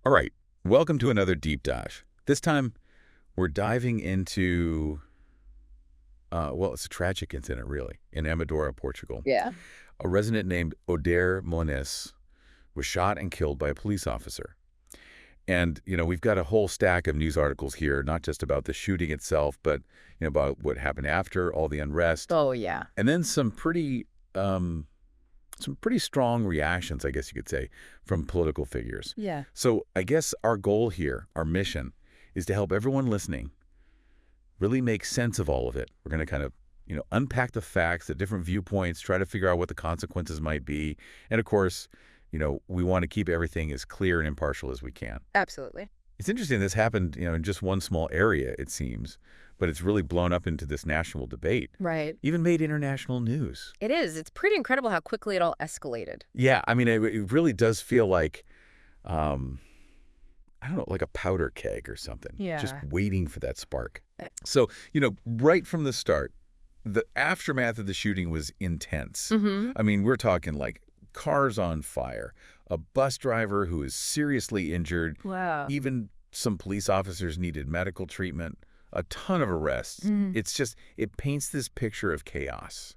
All right, welcome to another deep dive. This time, we're diving into, well, it's a tragic incident, really, in Amadora, Portugal. Yeah. A resident named Oder Moniz was shot and killed by a police officer. And, we've got a whole stack of news articles here, not just about the shooting itself, but, about what happened after, all the unrest. Oh, yeah. And then some pretty strong reactions, I guess you could say, from political figures. Yeah. So I guess our goal here, our mission, is to help everyone listening really make sense of all of it. We're going to kind of, unpack the facts, the different viewpoints, try to figure out what the consequences might be. And of course, we want to keep everything as clear and impartial as we can. Absolutely. It's interesting this happened, in just one small area, it seems, but it's really blown up into this national debate. Right. Even made international news. It is. It's pretty incredible how quickly it all escalated. Yeah, I mean, it really does feel like, I don't know, like a powder keg or something. Yeah. Just waiting for that spark. So, right from the start, the aftermath of the shooting was intense. Mm-hmm. I mean, we're talking like cars on fire, a bus driver who is seriously injured. Wow. Even some police officers needed medical treatment, a ton of arrests. Mm-hmm. It's just, it paints this picture of chaos,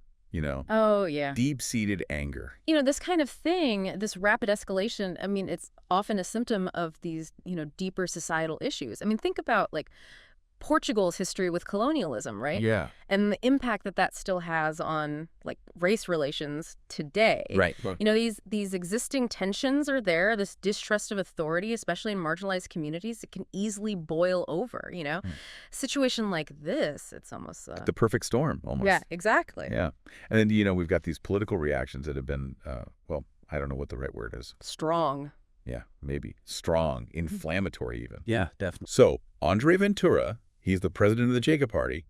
Oh, yeah. deep-seated anger. This kind of thing, this rapid escalation, I mean, it's often a symptom of these, deeper societal issues. I mean, think about, like, Portugal's history with colonialism, right? Yeah. And the impact that still has on, like, race relations today. Right. These existing tensions are there, this distrust of authority, especially in marginalized communities, it can easily boil over, Situation like this, it's almost... The perfect storm, almost. Yeah, exactly. Yeah. And then, we've got these political reactions that have been, well, I don't know what the right word is. Strong. Yeah, maybe. Strong, inflammatory even. Yeah, definitely. So, André Ventura, he's the president of the Jacob Party,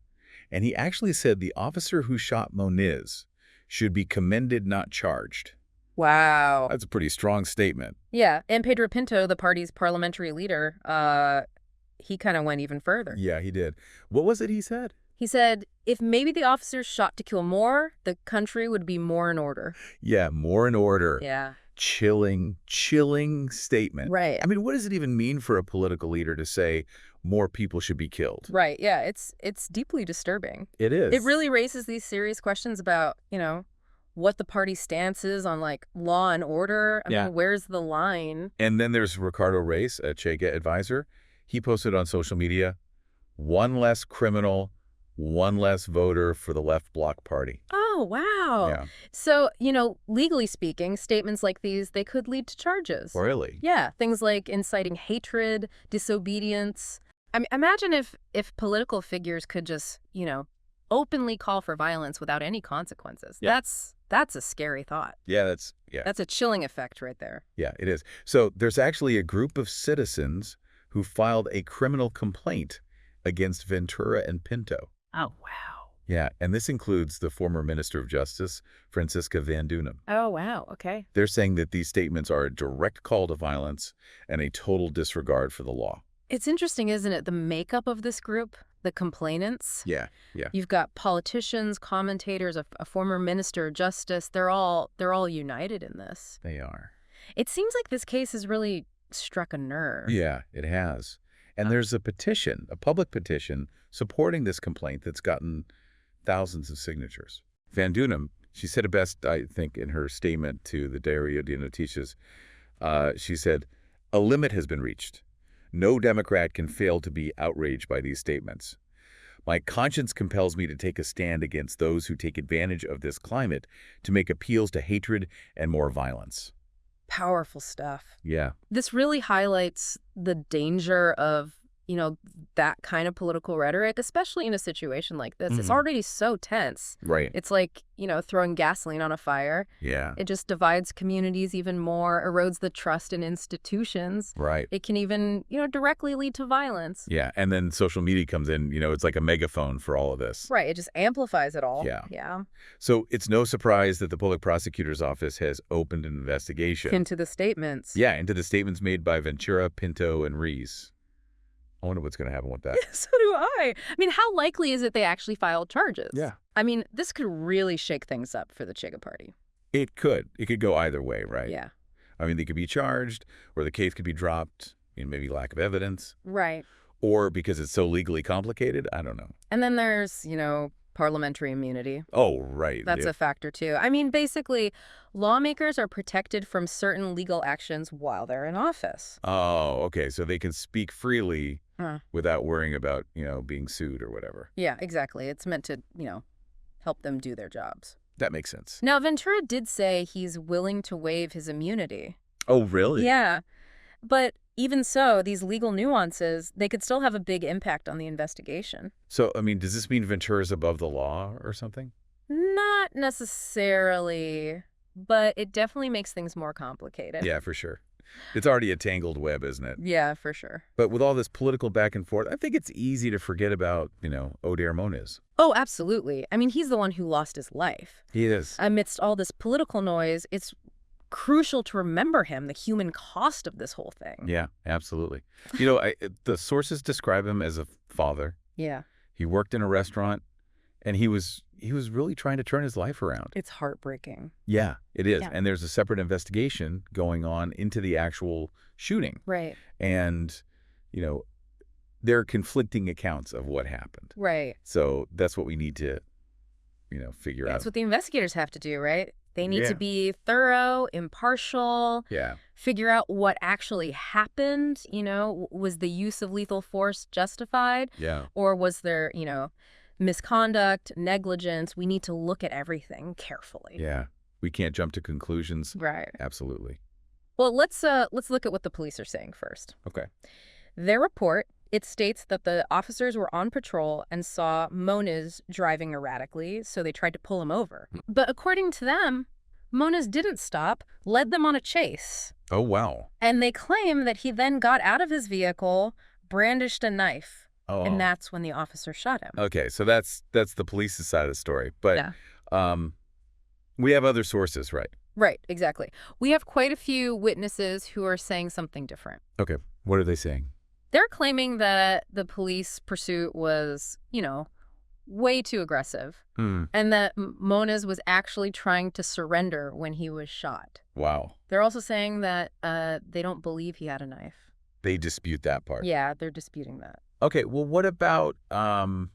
and he actually said the officer who shot Moniz should be commended, not charged. Wow. That's a pretty strong statement. Yeah, and Pedro Pinto, the party's parliamentary leader, he kind of went even further. Yeah, he did. What was it he said? He said, if maybe the officers shot to kill more, the country would be more in order. Yeah, more in order. Yeah. Chilling statement. Right. I mean, what does it even mean for a political leader to say more people should be killed? Right, yeah, it's deeply disturbing. It is. It really raises these serious questions about, what the party's stance is on, like, law and order. I mean, where's the line? And then there's Ricardo Reis, a Chega advisor. He posted on social media, one less criminal, one less voter for the left bloc party. Oh, wow. Yeah. So, legally speaking, statements like these, they could lead to charges. Really? Yeah, things like inciting hatred, disobedience. I mean, imagine if political figures could just, openly call for violence without any consequences. Yeah. That's a scary thought. Yeah, That's a chilling effect right there. Yeah, it is. So there's actually a group of citizens who filed a criminal complaint against Ventura and Pinto. Oh, wow. Yeah, and this includes the former Minister of Justice, Francisca Van Dunham. Oh, wow. Okay. They're saying that these statements are a direct call to violence and a total disregard for the law. It's interesting, isn't it, the makeup of this group, the complainants? Yeah. You've got politicians, commentators, a former Minister of Justice. They're all united in this. They are. It seems like this case has really struck a nerve. Yeah, it has. And there's a petition, a public petition, supporting this complaint that's gotten thousands of signatures. Van Dunham, she said it best, I think, in her statement to the Diario de Noticias. She said, a limit has been reached. No Democrat can fail to be outraged by these statements. My conscience compels me to take a stand against those who take advantage of this climate to make appeals to hatred and more violence. Powerful stuff. Yeah. This really highlights the danger of, that kind of political rhetoric, especially in a situation like this. It's already so tense. Right. It's like, throwing gasoline on a fire. Yeah. It just divides communities even more, erodes the trust in institutions. Right. It can even, directly lead to violence. Yeah. And then social media comes in, it's like a megaphone for all of this. Right. It just amplifies it all. Yeah. Yeah. So it's no surprise that the public prosecutor's office has opened an investigation. Into the statements. Yeah, into the statements made by Ventura, Pinto, and Reis. I wonder what's going to happen with that. So do I. I mean, how likely is it they actually filed charges? Yeah. I mean, this could really shake things up for the Chega Party. It could. It could go either way, right? Yeah. I mean, they could be charged, or the case could be dropped. maybe lack of evidence, Right. or because it's so legally complicated. I don't know. And then there's, parliamentary immunity. Oh, right. That's a factor, too. I mean, basically, lawmakers are protected from certain legal actions while they're in office. Oh, okay. So they can speak freely Uh, without worrying about, being sued or whatever. yeah, exactly. It's meant to, help them do their jobs. That makes sense. Now, Ventura did say he's willing to waive his immunity. Oh, really? Yeah. But even so, these legal nuances, they could still have a big impact on the investigation. So, I mean, does this mean Ventura's above the law or something? Not necessarily, but it definitely makes things more complicated. Yeah, for sure. It's already a tangled web, isn't it? Yeah, for sure. But with all this political back and forth, I think it's easy to forget about, Odair Moniz. Oh, absolutely. I mean, he's the one who lost his life. He is. Amidst all this political noise, it's crucial to remember him, the human cost of this whole thing. Yeah, absolutely. The sources describe him as a father. Yeah. He worked in a restaurant, and he was really trying to turn his life around. It's heartbreaking. Yeah, it is. Yeah. And there's a separate investigation going on into the actual shooting. Right. And, there are conflicting accounts of what happened. Right. So that's what we need to, figure out. That's what the investigators have to do, right? They need Yeah. to be thorough, impartial, Yeah. figure out what actually happened. Was the use of lethal force justified? Yeah. Or was there, misconduct, negligence? We need to look at everything carefully. Yeah. We can't jump to conclusions. Right. Absolutely. Well, let's look at what the police are saying first. Okay. Their report, it states that the officers were on patrol and saw Moniz driving erratically, so they tried to pull him over. But according to them, Moniz didn't stop, led them on a chase. Oh, wow. And they claim that he then got out of his vehicle, brandished a knife, Oh. and that's when the officer shot him. Okay, so that's the police's side of the story. But Yeah. we have other sources, right? Right, exactly. We have quite a few witnesses who are saying something different. Okay. What are they saying? They're claiming that the police pursuit was, way too aggressive, and that Moniz was actually trying to surrender when he was shot. Wow. They're also saying that they don't believe he had a knife. They dispute that part. Yeah, they're disputing that. Okay, well, what about, I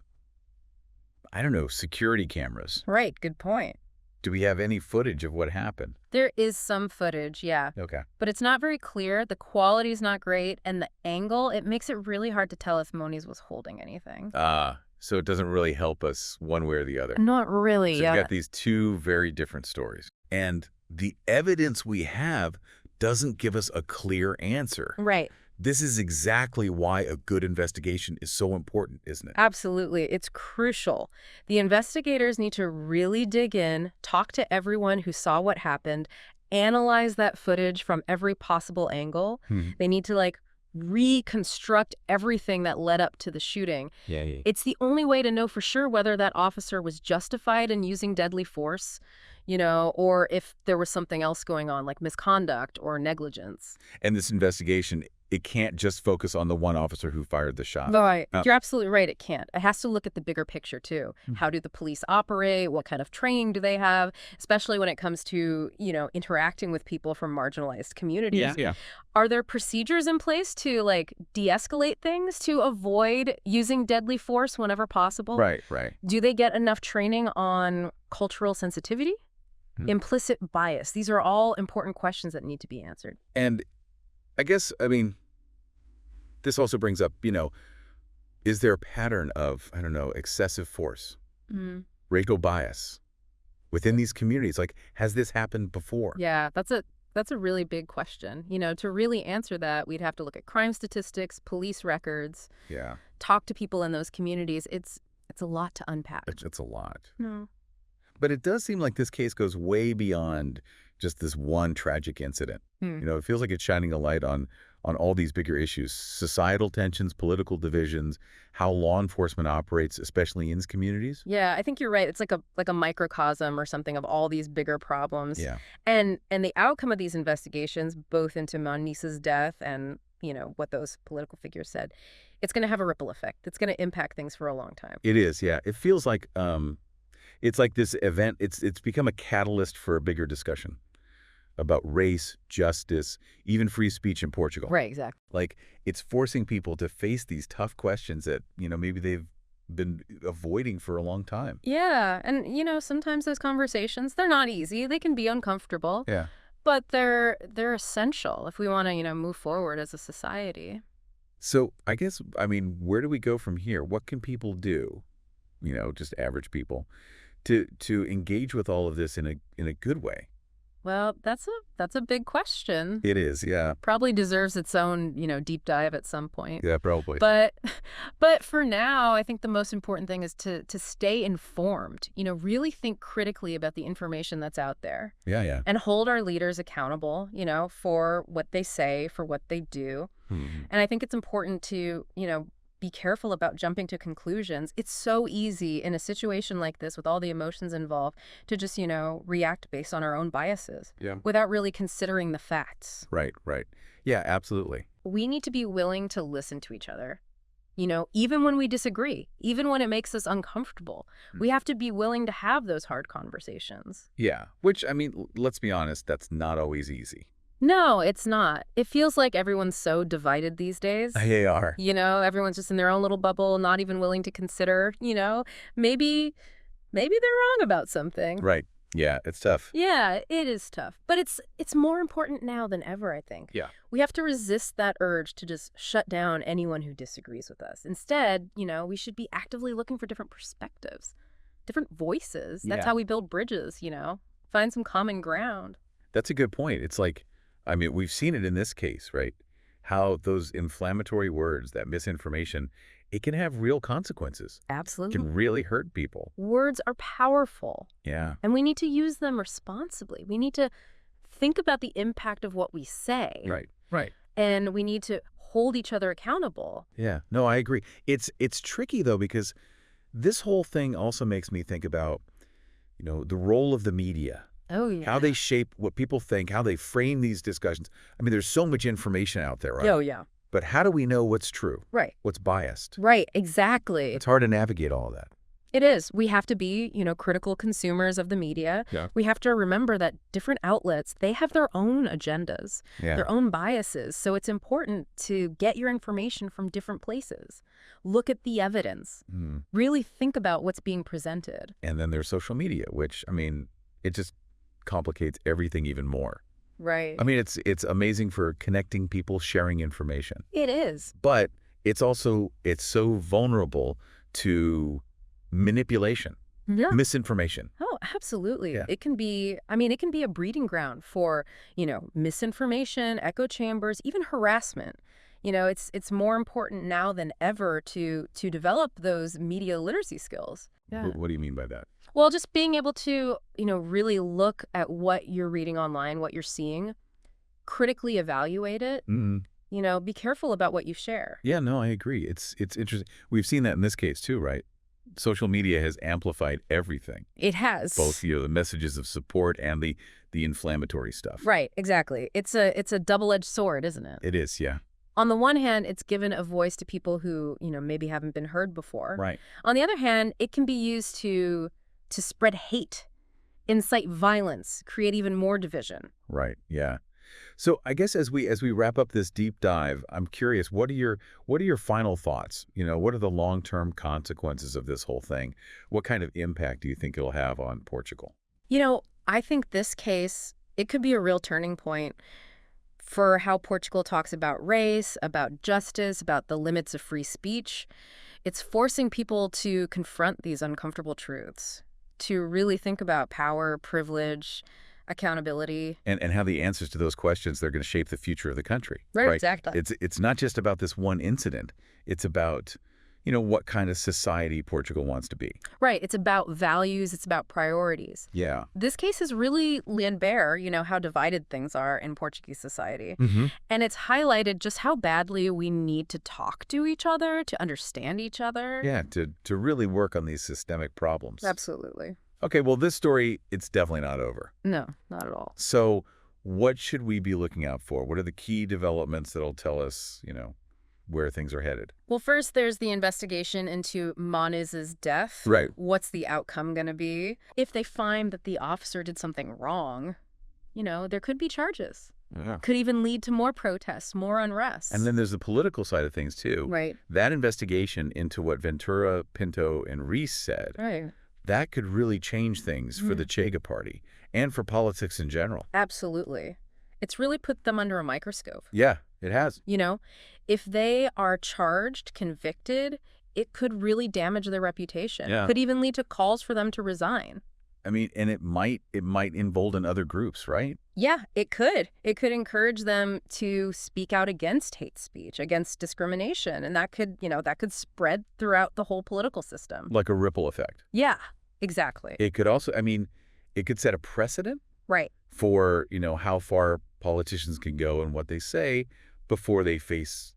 don't know, security cameras? Right, good point. Do we have any footage of what happened? There is some footage, yeah. Okay. But it's not very clear. The quality's not great, and the angle, it makes it really hard to tell if Moniz was holding anything. So it doesn't really help us one way or the other. Not really, So yeah. you've got these two very different stories. And the evidence we have doesn't give us a clear answer. Right. This is exactly why a good investigation is so important, isn't it? Absolutely. It's crucial. The investigators need to really dig in, talk to everyone who saw what happened, analyze that footage from every possible angle. They need to, reconstruct everything that led up to the shooting. Yeah. It's the only way to know for sure whether that officer was justified in using deadly force, or if there was something else going on, like misconduct or negligence. And this investigation, it can't just focus on the one officer who fired the shot. Right. You're absolutely right. It can't. It has to look at the bigger picture, too. How do the police operate? What kind of training do they have? Especially when it comes to, interacting with people from marginalized communities. Yeah. Are there procedures in place to, de-escalate things to avoid using deadly force whenever possible? Right. Do they get enough training on cultural sensitivity? Implicit bias. These are all important questions that need to be answered. And I guess, this also brings up, is there a pattern of, excessive force, racial bias within these communities? Has this happened before? Yeah, that's a really big question. To really answer that, we'd have to look at crime statistics, police records, talk to people in those communities. It's a lot to unpack. It's a lot. No. But it does seem like this case goes way beyond just this one tragic incident. It feels like it's shining a light on all these bigger issues: societal tensions, political divisions, how law enforcement operates, especially in communities. Yeah, I think you're right. It's like a microcosm or something of all these bigger problems. Yeah. And the outcome of these investigations, both into Moniz's death and, what those political figures said, it's going to have a ripple effect. It's going to impact things for a long time. It is, yeah. It feels like it's like this event, it's become a catalyst for a bigger discussion about race, justice, even free speech in Portugal. Right, exactly. Like, it's forcing people to face these tough questions that, maybe they've been avoiding for a long time. Yeah, and sometimes those conversations, they're not easy. They can be uncomfortable, Yeah. but they're essential if we want to, move forward as a society. So I guess, where do we go from here? What can people do, just average people, to engage with all of this in a good way? Well, that's a big question. It is, yeah. Probably deserves its own, deep dive at some point. Yeah, probably. But for now, I think the most important thing is to stay informed, really think critically about the information that's out there. Yeah, yeah. And hold our leaders accountable, for what they say, for what they do. Mhm. And I think it's important to, be careful about jumping to conclusions. It's so easy in a situation like this with all the emotions involved to just, react based on our own biases without really considering the facts. Right, right. Yeah, absolutely. We need to be willing to listen to each other. Even when we disagree, even when it makes us uncomfortable, we have to be willing to have those hard conversations. Yeah, which, let's be honest, that's not always easy. No, it's not. It feels like everyone's so divided these days. They are. Everyone's just in their own little bubble, not even willing to consider, maybe they're wrong about something. Right. Yeah, it's tough. Yeah, it is tough. But it's more important now than ever, I think. Yeah. We have to resist that urge to just shut down anyone who disagrees with us. Instead, we should be actively looking for different perspectives, different voices. That's Yeah. how we build bridges, find some common ground. That's a good point. It's like, we've seen it in this case, right? How those inflammatory words, that misinformation, it can have real consequences. It Absolutely. can really hurt people. Words are powerful, Yeah. and we need to use them responsibly. We need to think about the impact of what we say. Right. Right. And we need to hold each other accountable. Yeah. No, I agree. It's tricky, though, because this whole thing also makes me think about, the role of the media. Oh, yeah. How they shape what people think, how they frame these discussions. There's so much information out there, right? Oh, yeah. But how do we know what's true? Right. What's biased? Right, exactly. It's hard to navigate all of that. It is. We have to be, critical consumers of the media. Yeah. We have to remember that different outlets, they have their own agendas, Yeah. their own biases. So it's important to get your information from different places. Look at the evidence. Mm. Really think about what's being presented. And then there's social media, which, it just complicates everything even more. Right. It's amazing for connecting people, sharing information. It is. But it's so vulnerable to manipulation, Yeah. misinformation. Oh, absolutely. Yeah. It can be a breeding ground for, misinformation, echo chambers, even harassment. It's more important now than ever to develop those media literacy skills. Yeah. What do you mean by that? Well, just being able to, really look at what you're reading online, what you're seeing, critically evaluate it, be careful about what you share. Yeah, no, I agree. It's interesting. We've seen that in this case too, right? Social media has amplified everything. It has. Both, the messages of support and the inflammatory stuff. Right, exactly. It's a double-edged sword, isn't it? It is, yeah. On the one hand, it's given a voice to people who, maybe haven't been heard before. Right. On the other hand, it can be used to spread hate, incite violence, create even more division. Right, yeah. So I guess as we wrap up this deep dive, I'm curious, what are your final thoughts? What are the long-term consequences of this whole thing? What kind of impact do you think it'll have on Portugal? I think this case, it could be a real turning point for how Portugal talks about race, about justice, about the limits of free speech. It's forcing people to confront these uncomfortable truths, to really think about power, privilege, accountability. And how the answers to those questions, they're going to shape the future of the country. Right, exactly. It's not just about this one incident. It's about, what kind of society Portugal wants to be. Right. It's about values. It's about priorities. Yeah. This case has really laid bare, how divided things are in Portuguese society. Mm-hmm. And it's highlighted just how badly we need to talk to each other, to understand each other. Yeah, to really work on these systemic problems. Absolutely. Okay, well, this story, it's definitely not over. No, not at all. So what should we be looking out for? What are the key developments that'll tell us, where things are headed? Well, first, there's the investigation into Maniz's death. Right. What's the outcome going to be? If they find that the officer did something wrong, there could be charges. Yeah. Could even lead to more protests, more unrest. And then there's the political side of things, too. Right. That investigation into what Ventura, Pinto, and Reese said, Right. that could really change things for the Chega Party and for politics in general. Absolutely. It's really put them under a microscope. Yeah, it has. If they are charged, convicted, it could really damage their reputation. Yeah. Could even lead to calls for them to resign. I mean, and it might embolden other groups, right? Yeah, it could. It could encourage them to speak out against hate speech, against discrimination, and that could spread throughout the whole political system. Like a ripple effect. Yeah, exactly. It could also, it could set a precedent Right. for, how far politicians can go and what they say before they face,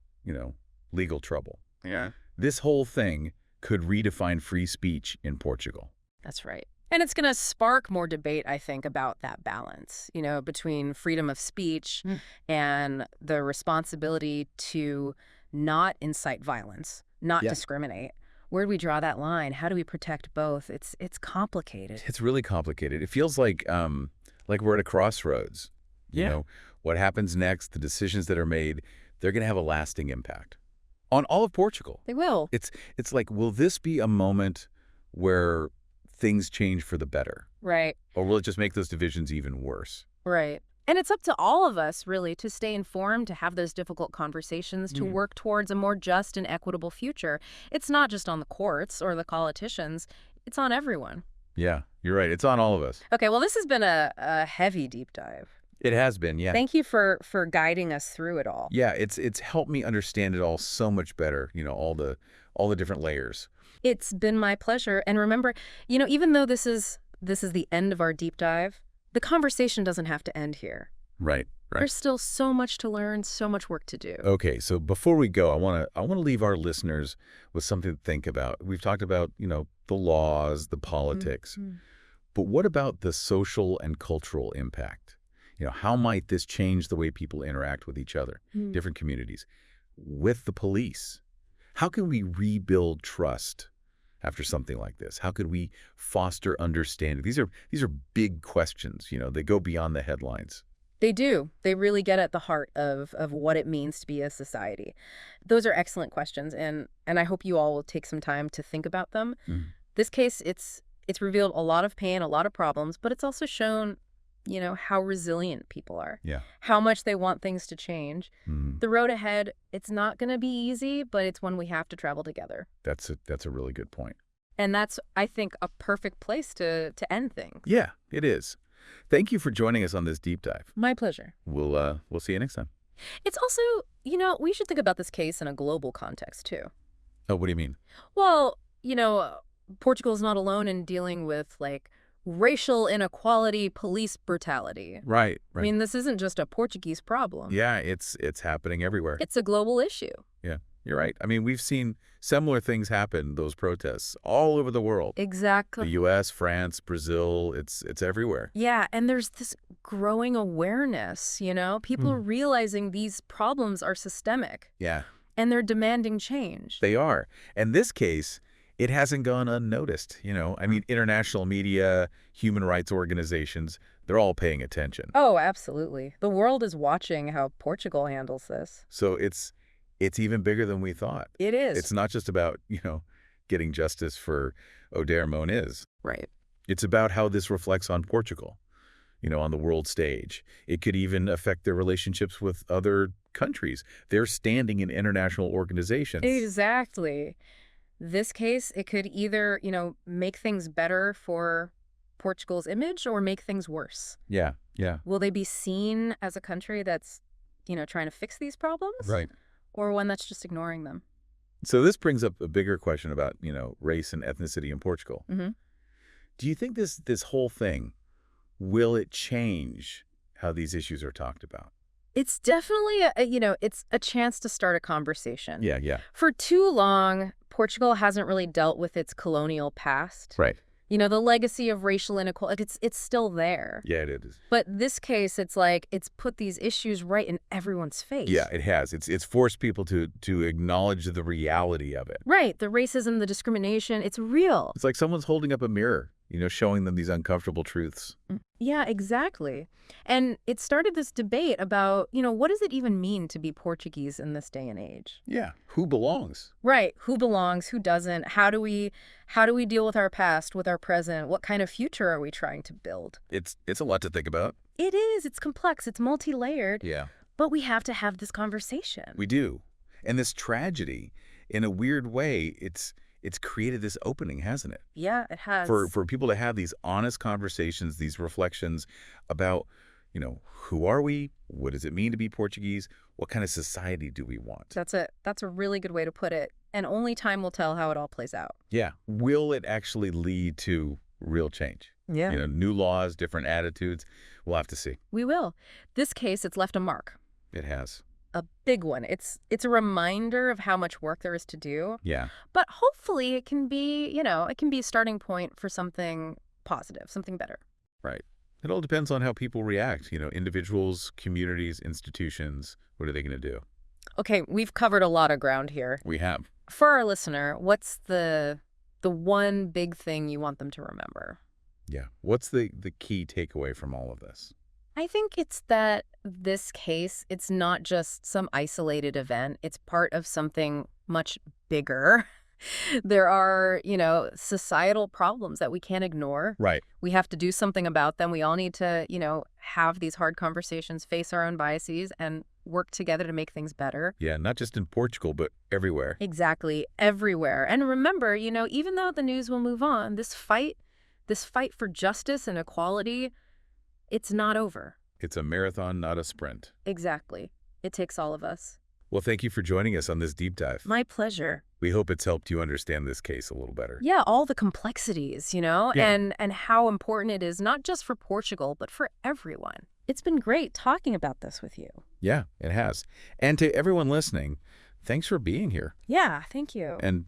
legal trouble. Yeah. This whole thing could redefine free speech in Portugal. That's right. And it's going to spark more debate, I think, about that balance, between freedom of speech and the responsibility to not incite violence, not discriminate. Where do we draw that line? How do we protect both? It's complicated. It's really complicated. It feels like we're at a crossroads. What happens next, the decisions that are made, they're going to have a lasting impact on all of Portugal. They will. It's like, will this be a moment where things change for the better? Right. Or will it just make those divisions even worse? Right. And it's up to all of us, really, to stay informed, to have those difficult conversations, to work towards a more just and equitable future. It's not just on the courts or the politicians. It's on everyone. Yeah, you're right. It's on all of us. Okay, well, this has been a heavy deep dive. It has been, yeah. Thank you for guiding us through it all. Yeah, it's helped me understand it all so much better, all the different layers. It's been my pleasure. And remember, even though this is the end of our deep dive, the conversation doesn't have to end here. Right. There's still so much to learn, so much work to do. Okay, so before we go, I want to leave our listeners with something to think about. We've talked about, the laws, the politics. But what about the social and cultural impact? How might this change the way people interact with each other, different communities, with the police? How can we rebuild trust after something like this? How could we foster understanding? These are big questions, they go beyond the headlines. They do. They really get at the heart of what it means to be a society. Those are excellent questions, and I hope you all will take some time to think about them. This case, it's revealed a lot of pain, a lot of problems, but it's also shown how resilient people are. Yeah. How much they want things to change. The road ahead, it's not going to be easy, but it's one we have to travel together. That's a really good point. And that's, I think, a perfect place to end things. Yeah, it is. Thank you for joining us on this deep dive. My pleasure. We'll see you next time. It's also, we should think about this case in a global context, too. Oh, what do you mean? Well, Portugal is not alone in dealing with, racial inequality, police brutality. Right. I mean, this isn't just a Portuguese problem. Yeah, it's happening everywhere. It's a global issue. Yeah, you're right. I mean, we've seen similar things happen, those protests, all over the world. Exactly. The U.S., France, Brazil, it's everywhere. Yeah, and there's this growing awareness, People are realizing these problems are systemic. Yeah. And they're demanding change. They are. And this case, it hasn't gone unnoticed. International media, human rights organizations, they're all paying attention. Oh, absolutely. The world is watching how Portugal handles this. So it's even bigger than we thought. It is. It's not just about, getting justice for Oder Moniz. Right. It's about how this reflects on Portugal, on the world stage. It could even affect their relationships with other countries. They're standing in international organizations. Exactly. This case, it could either, make things better for Portugal's image or make things worse. Yeah. Will they be seen as a country that's, trying to fix these problems? Right. Or one that's just ignoring them? So this brings up a bigger question about, race and ethnicity in Portugal. Do you think this whole thing, will it change how these issues are talked about? It's definitely, it's a chance to start a conversation. Yeah. For too long, Portugal hasn't really dealt with its colonial past. Right. The legacy of racial inequality, it's still there. Yeah, it is. But this case, it's put these issues right in everyone's face. Yeah, it has. It's forced people to acknowledge the reality of it. Right. The racism, the discrimination, it's real. It's like someone's holding up a mirror, showing them these uncomfortable truths. Yeah, exactly. And it started this debate about, what does it even mean to be Portuguese in this day and age? Yeah, who belongs? Right. Who belongs? Who doesn't? How do we deal with our past, with our present? What kind of future are we trying to build? It's a lot to think about. It is. It's complex. It's multi-layered. Yeah. But we have to have this conversation. We do. And this tragedy, in a weird way, it's created this opening, hasn't it? Yeah, it has. For people to have these honest conversations, these reflections about, who are we? What does it mean to be Portuguese? What kind of society do we want? That's a really good way to put it. And only time will tell how it all plays out. Yeah. Will it actually lead to real change? Yeah. New laws, different attitudes. We'll have to see. We will. This case, it's left a mark. It has. A big one. It's a reminder of how much work there is to do. Yeah. But hopefully it can be, a starting point for something positive, something better. Right. It all depends on how people react. Individuals, communities, institutions. What are they going to do? Okay, we've covered a lot of ground here. We have. For our listener, what's the one big thing you want them to remember? Yeah. What's the key takeaway from all of this? I think it's that this case, it's not just some isolated event. It's part of something much bigger. There are, societal problems that we can't ignore. Right. We have to do something about them. We all need to, have these hard conversations, face our own biases, and work together to make things better. Yeah, not just in Portugal, but everywhere. Exactly. Everywhere. And remember, even though the news will move on, this fight for justice and equality, it's not over. It's a marathon, not a sprint. Exactly. It takes all of us. Well, thank you for joining us on this deep dive. My pleasure. We hope it's helped you understand this case a little better. Yeah, all the complexities, Yeah. and how important it is, not just for Portugal, but for everyone. It's been great talking about this with you. Yeah, it has. And to everyone listening, thanks for being here. Yeah, thank you. And,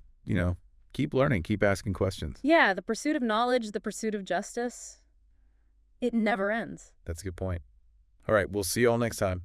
keep learning, keep asking questions. Yeah, the pursuit of knowledge, the pursuit of justice, it never ends. That's a good point. All right, we'll see you all next time.